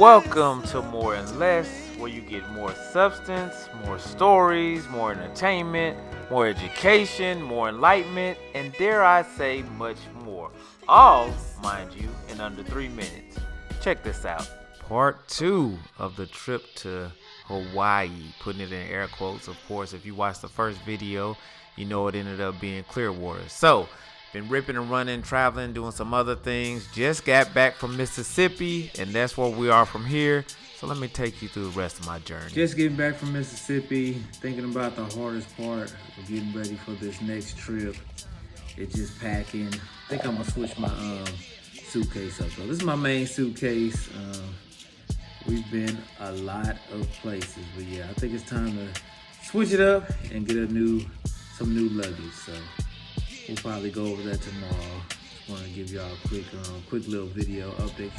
Welcome to More and Less, where you get more substance, more stories, more entertainment, more education, more enlightenment, and dare I say, much more. All, mind you, in under 3 minutes. Check this out. Part 2 of the trip to Hawaii. Putting it in air quotes, of course. If you watched the first video, you know it ended up being Clearwater. So, been ripping and running, traveling, doing some other things. Just got back from Mississippi, and that's where we are from here. So let me take you through the rest of my journey. Just getting back from Mississippi, thinking about the hardest part of getting ready for this next trip. It's just packing. I think I'm gonna switch my suitcase up though. This is my main suitcase. We've been a lot of places, but yeah, I think it's time to switch it up and get some new luggage. So we'll probably go over that tomorrow. Just want to give y'all a quick little video update.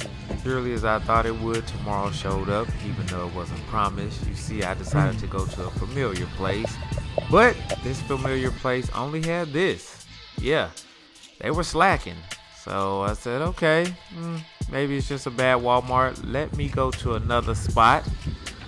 Purely as I thought it would, tomorrow showed up, even though it wasn't promised. You see, I decided to go to a familiar place, but this familiar place only had this. Yeah, they were slacking. So I said, okay, maybe it's just a bad Walmart. Let me go to another spot,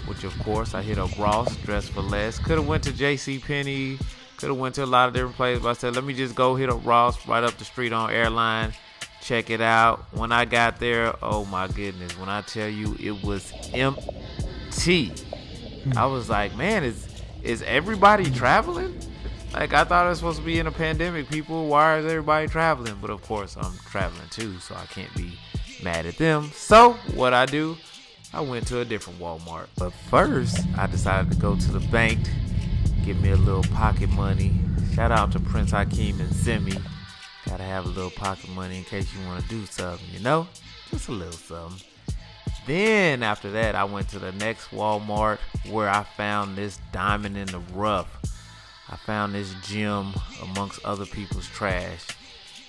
which of course I hit up Ross, Dress for Less. Could have went to JCPenney. Could have went to a lot of different places, but I said, let me just go hit up Ross right up the street on Airline. Check it out. When I got there, oh my goodness. When I tell you it was empty. I was like, man, is everybody traveling? Like, I thought it was supposed to be in a pandemic. People, why is everybody traveling? But of course, I'm traveling too, so I can't be mad at them. So what I do, I went to a different Walmart. But first, I decided to go to the bank. Give me a little pocket money. Shout out to Prince Hakeem and Simi. Gotta have a little pocket money in case you want to do something, you know? Just a little something. Then after that, I went to the next Walmart where I found this diamond in the rough. I found this gem amongst other people's trash.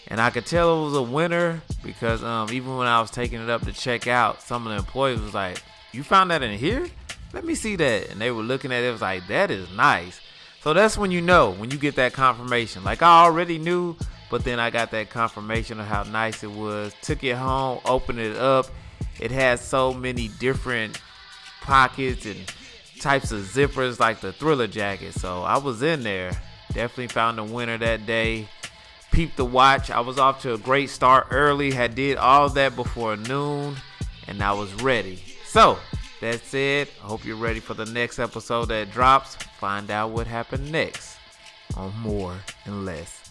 And I could tell it was a winner because even when I was taking it up to check out, some of the employees was like, you found that in here? Let me see that. And they were looking at it, was like, that is nice. So that's when you know, when you get that confirmation. Like, I already knew, but then I got that confirmation of how nice it was. Took it home, opened it up. It had so many different pockets and types of zippers, like the Thriller jacket. So I was in there. Definitely found a winner that day. Peeped the watch. I was off to a great start early. Had did all that before noon, and I was ready. So that said, I hope you're ready for the next episode that drops. Find out what happened next on More and Less.